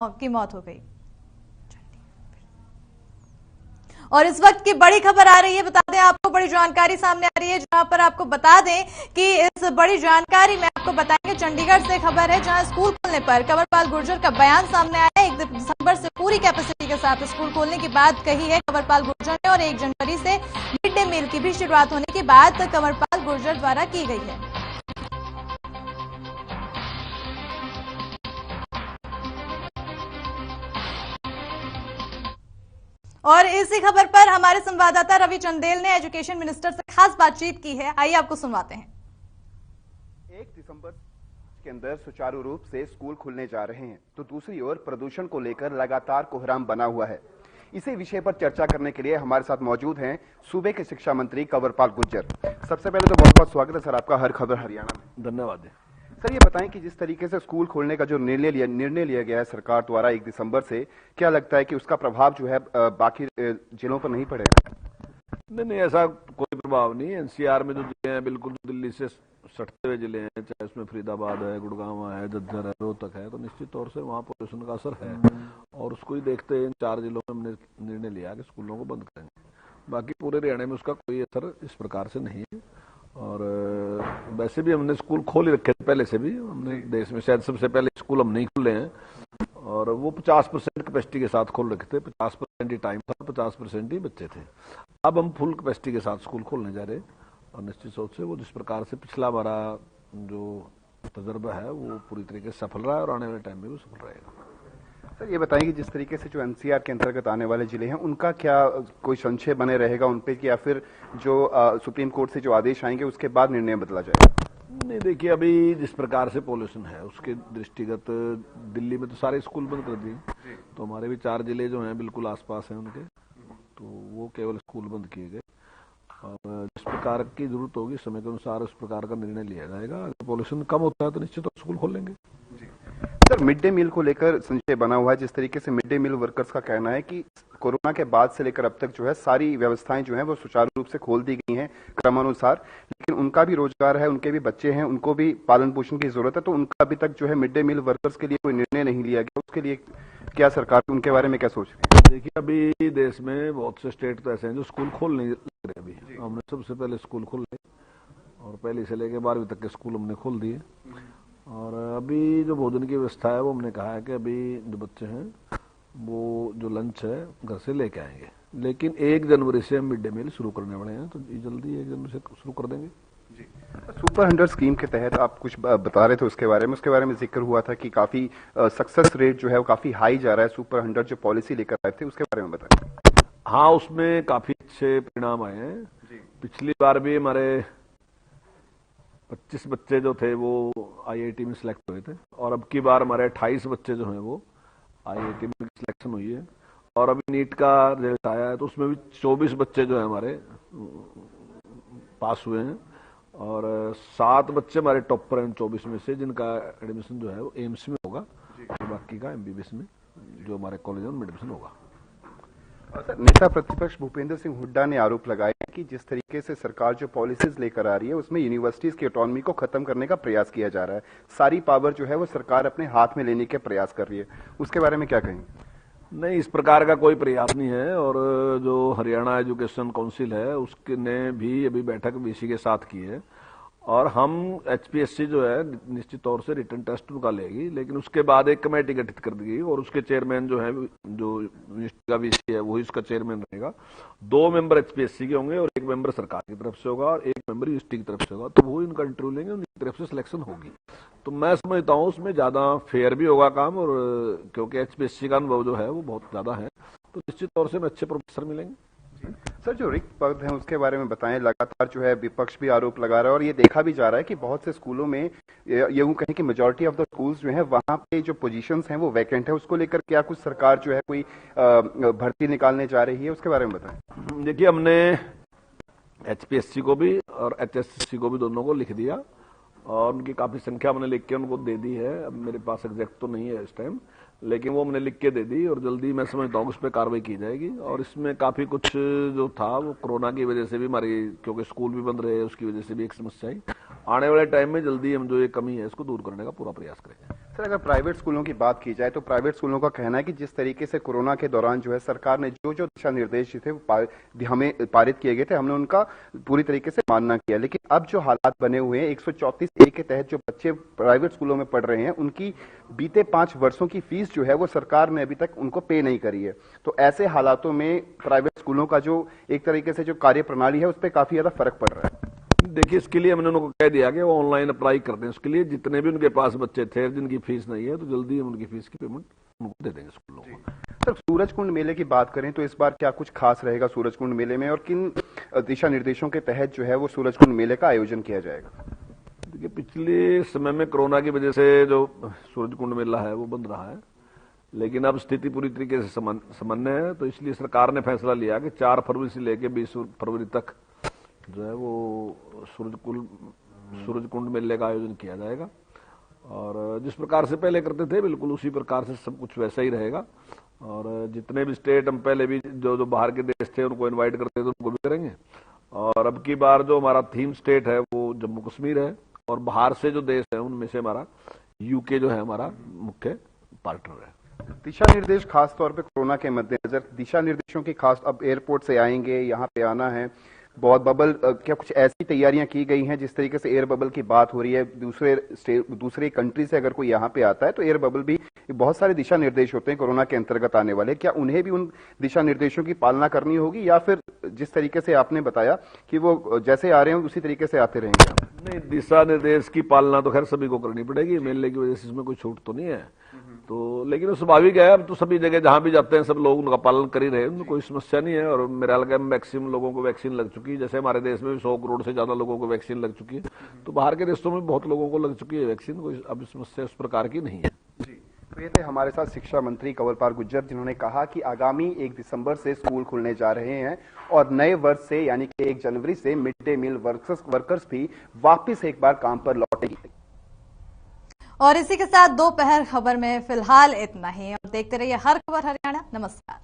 की मौत हो गई। और इस वक्त की बड़ी खबर आ रही है, बता दें आपको, बड़ी जानकारी सामने आ रही है, जहां पर आपको बता दें कि इस बड़ी जानकारी में आपको बताएंगे चंडीगढ़ से खबर है, जहां स्कूल खोलने पर कंवरपाल गुर्जर का बयान सामने आया है। 1 दिसंबर से पूरी कैपेसिटी के साथ स्कूल खोलने की बात कही है कंवरपाल गुर्जर ने, और 1 जनवरी से मिड डे मील की भी शुरुआत होने की बात कंवरपाल गुर्जर द्वारा की गई है। और इसी खबर पर हमारे संवाददाता रवि चंदेल ने एजुकेशन मिनिस्टर से खास बातचीत की है, आइए आपको सुनवाते हैं। 1 दिसंबर के अंदर सुचारू रूप से स्कूल खुलने जा रहे हैं, तो दूसरी ओर प्रदूषण को लेकर लगातार कोहराम बना हुआ है। इसी विषय पर चर्चा करने के लिए हमारे साथ मौजूद हैं सूबे के शिक्षा मंत्री कंवरपाल गुर्जर। सबसे पहले तो बहुत बहुत स्वागत है सर आपका हर खबर हरियाणा में। धन्यवाद सर, ये बताएं कि जिस तरीके से स्कूल खोलने का जो निर्णय लिया गया है सरकार द्वारा 1 दिसंबर से, क्या लगता है कि उसका प्रभाव जो है बाकी जिलों पर नहीं पड़ेगा? नहीं, ऐसा कोई प्रभाव नहीं। एनसीआर में जो जिले हैं बिल्कुल दिल्ली से सटते हुए जिले हैं, चाहे उसमें फरीदाबाद है, गुड़गांव है, झज्जर है, रोहतक है, तो निश्चित तौर से वहाँ पॉल्यूशन का असर है और उसको ही देखते इन 4 जिलों में हमने निर्णय लिया कि स्कूलों को बंद करेंगे। बाकी पूरे हरियाणा में उसका कोई असर इस प्रकार से नहीं है। और वैसे भी हमने स्कूल खोल ही रखे थे पहले से भी, हमने देश में शायद सबसे पहले स्कूल हम नहीं खुले हैं, और वो 50% कैपेसिटी के साथ खोल रखे थे। 50% ही टाइम था, 50% ही बच्चे थे। अब हम फुल कैपेसिटी के साथ स्कूल खोलने जा रहे हैं, और निश्चित रूप से वो जिस प्रकार से पिछला हमारा जो तजर्बा है वो पूरी तरीके से सफल रहा है और आने वाले टाइम में भी सफल रहेगा। सर, ये बताएं कि जिस तरीके से जो एनसीआर के अंतर्गत आने वाले जिले हैं उनका क्या कोई संशय बने रहेगा उन पे, या फिर जो सुप्रीम कोर्ट से जो आदेश आएंगे उसके बाद निर्णय बदला जाएगा? नहीं, देखिए, अभी जिस प्रकार से पॉल्यूशन है उसके दृष्टिगत दिल्ली में तो सारे स्कूल बंद कर दिए, तो हमारे भी 4 जिले जो हैं बिल्कुल आसपास हैं उनके, तो वो केवल स्कूल बंद किए गए। और जिस प्रकार की जरूरत होगी समय के अनुसार उस प्रकार का निर्णय लिया जाएगा। अगर पॉल्यूशन कम होता है तो निश्चित तौर स्कूल खोल लेंगे। सर, मिड डे मील को लेकर संशय बना हुआ है। जिस तरीके से मिड डे मील वर्कर्स का कहना है कि कोरोना के बाद से लेकर अब तक जो है सारी व्यवस्थाएं जो है वो सुचारू रूप से खोल दी गई हैं क्रमानुसार, लेकिन उनका भी रोजगार है, उनके भी बच्चे हैं, उनको भी पालन पोषण की जरूरत है, तो उनका अभी तक जो है मिड डे मील वर्कर्स के लिए कोई निर्णय नहीं लिया गया। उसके लिए क्या सरकार उनके बारे में क्या सोच रही है? देखिए, अभी देश में बहुत से स्टेट तो ऐसे हैं जो स्कूल खोल नहीं रहे। अभी हमने सबसे पहले स्कूल खोले और पहली से लेकर 12वीं तक के स्कूल हमने खोल दिए। और अभी जो भोजन की व्यवस्था है वो हमने कहा है कि अभी जो बच्चे हैं वो जो लंच है घर से लेके आएंगे, लेकिन 1 जनवरी से हम मिड डे मील शुरू करने वाले हैं, तो जल्दी 1 जनवरी से शुरू कर देंगे। जी, सुपर 100 स्कीम के तहत आप कुछ बता रहे थे उसके बारे में जिक्र हुआ था कि काफी सक्सेस रेट जो है वो काफी हाई जा रहा है। सुपर 100 जो पॉलिसी लेकर आए थे उसके बारे में बताएं। हाँ, उसमें काफी अच्छे परिणाम आए हैं। पिछली बार भी हमारे 25 बच्चे जो थे वो आईआईटी में सिलेक्ट हुए थे, और अब की बार हमारे 28 बच्चे जो हैं वो आईआईटी में सिलेक्शन हुई है। और अभी नीट का रिजल्ट आया है तो उसमें भी 24 बच्चे जो है हमारे पास हुए हैं, और 7 बच्चे हमारे टॉपर हैं 24 में से, जिनका एडमिशन जो है वो एम्स में होगा, और बाकी का एमबीबीएस में जो हमारे कॉलेज में एडमिशन होगा। नेता प्रतिपक्ष भूपेंद्र सिंह हुड्डा ने आरोप लगाया कि जिस तरीके से सरकार जो पॉलिसीज लेकर आ रही है उसमें यूनिवर्सिटीज की ऑटोनॉमी को खत्म करने का प्रयास किया जा रहा है। सारी पावर जो है वो सरकार अपने हाथ में लेने के प्रयास कर रही है, उसके बारे में क्या कहेंगे? नहीं, इस प्रकार का कोई प्रयास नहीं है। और जो हरियाणा एजुकेशन काउंसिल है उसने भी अभी बैठक वीसी के साथ की है, और हम एचपीएससी जो है निश्चित तौर से रिटर्न टेस्ट उनका लेगी, लेकिन उसके बाद एक कमेटी गठित कर दी गई और उसके चेयरमैन जो है जो यूनिवर्सिटी का वीसी है वही इसका चेयरमैन रहेगा। 2 मेंबर एचपीएससी के होंगे और 1 मेंबर सरकार की तरफ से होगा और 1 मेंबर यूनिवर्सिटी की तरफ से होगा, तो वो इनका इंटरव्यू लेंगे, उनकी तरफ से सिलेक्शन होगी। तो मैं समझता हूँ उसमें ज्यादा फेयर भी होगा काम, और क्योंकि एचपीएससी का अनुभव जो है वो बहुत ज्यादा है, तो निश्चित तौर से अच्छे प्रोफेसर मिलेंगे। सर, जो रिक्त पद हैं उसके बारे में बताएं। लगातार जो है विपक्ष भी आरोप लगा रहा है और ये देखा भी जा रहा है कि बहुत से स्कूलों में यूं कहें कि मेजॉरिटी ऑफ द स्कूल्स जो है वहां पे जो पोजीशंस हैं वो वैकेंट है। उसको लेकर क्या कुछ सरकार जो है कोई भर्ती निकालने जा रही है, उसके बारे में बताएं। देखिए, हमने एचपीएससी को भी और एचएससी को भी दोनों को लिख दिया, और उनकी काफी संख्या हमने लिख के उनको दे दी है। अब मेरे पास एग्जैक्ट तो नहीं है इस टाइम, लेकिन वो हमने लिख के दे दी, और जल्दी मैं समझता हूँ उस पर कार्रवाई की जाएगी। और इसमें काफी कुछ जो था वो कोरोना की वजह से भी हमारी, क्योंकि स्कूल भी बंद रहे, उसकी वजह से भी एक समस्या आई। आने वाले टाइम में जल्दी हम जो ये कमी है इसको दूर करने का पूरा प्रयास करेंगे। सर, अगर प्राइवेट स्कूलों की बात की जाए तो प्राइवेट स्कूलों का कहना है कि जिस तरीके से कोरोना के दौरान जो है सरकार ने जो जो दिशा निर्देश थे वो हमें पारित किए गए थे, हमने उनका पूरी तरीके से मानना किया। लेकिन अब जो हालात बने हुए हैं 134A के तहत जो बच्चे प्राइवेट स्कूलों में पढ़ रहे हैं उनकी बीते 5 वर्षों की फीस जो है वो सरकार ने अभी तक उनको पे नहीं करी है। तो ऐसे हालातों में प्राइवेट स्कूलों का जो एक तरीके से जो कार्य प्रणाली है उस पर काफी ज्यादा फर्क पड़ रहा है। देखिए, इसके लिए हमने उनको कह दिया कि वो ऑनलाइन अप्लाई कर दें। उसके लिए जितने भी उनके पास बच्चे थे जिनकी फीस नहीं है तो जल्दी हम उनकी फीस की पेमेंट उनको दे देंगे स्कूलों को। सर, सूरजकुंड मेले की बात करें तो इस बार क्या कुछ खास रहेगा सूरजकुंड मेले में और किन दिशा निर्देशों के तहत जो है वो सूरजकुंड मेले का आयोजन किया जाएगा? देखिए, पिछले समय में कोरोना की वजह से जो सूरजकुंड मेला है वो बंद रहा है, लेकिन अब स्थिति पूरी तरीके से सामान्य है। तो इसलिए सरकार ने फैसला लिया कि 4 फरवरी से लेकर 20 फरवरी तक जो है वो सूरजकुंड मेले का आयोजन किया जाएगा। और जिस प्रकार से पहले करते थे बिल्कुल उसी प्रकार से सब कुछ वैसा ही रहेगा। और जितने भी स्टेट हम पहले भी जो बाहर के देश थे उनको इनवाइट करते थे उनको भी करेंगे। और अब की बार जो हमारा थीम स्टेट है वो जम्मू कश्मीर है और बाहर से जो देश है उनमें से हमारा यूके जो है हमारा मुख्य पार्टनर है। दिशा निर्देश खास तौर पे कोरोना के मद्देनजर दिशा निर्देशों की खास, अब एयरपोर्ट से आएंगे, यहाँ पे आना है, बहुत बबल, क्या कुछ ऐसी तैयारियां की गई हैं जिस तरीके से एयर बबल की बात हो रही है? दूसरे कंट्री से अगर कोई यहाँ पे आता है तो एयर बबल भी, बहुत सारे दिशा निर्देश होते हैं कोरोना के अंतर्गत आने वाले, क्या उन्हें भी उन दिशा निर्देशों की पालना करनी होगी या फिर जिस तरीके से आपने बताया कि वो जैसे आ रहे हैं उसी तरीके से आते रहेंगे? नहीं, दिशा निर्देश की पालना तो खैर सभी को करनी पड़ेगी, मेले की वजह से इसमें कोई छूट तो नहीं है। तो लेकिन वो स्वाभाविक है, अब तो सभी जगह जहां भी जाते हैं सब लोग उनका पालन कर ही रहे हैं, उनमें कोई समस्या नहीं है। और मेरा लगा मैक्सिमम लोगों को वैक्सीन लग चुकी है, जैसे हमारे देश में भी 100 करोड़ से ज्यादा लोगों को वैक्सीन लग चुकी है, तो बाहर के देशों में बहुत लोगों को लग चुकी है वैक्सीन, कोई अब समस्या उस प्रकार की नहीं है। तो ये थे हमारे साथ शिक्षा मंत्री कंवरपाल गुर्जर, जिन्होंने कहा कि आगामी 1 दिसंबर से स्कूल खुलने जा रहे हैं और नए वर्ष से यानी कि 1 जनवरी से मिड डे मील वर्कर्स भी वापस एक बार काम पर लौटेंगे। और इसी के साथ दोपहर खबर में फिलहाल इतना ही, और देखते रहिए हर खबर हरियाणा। नमस्कार।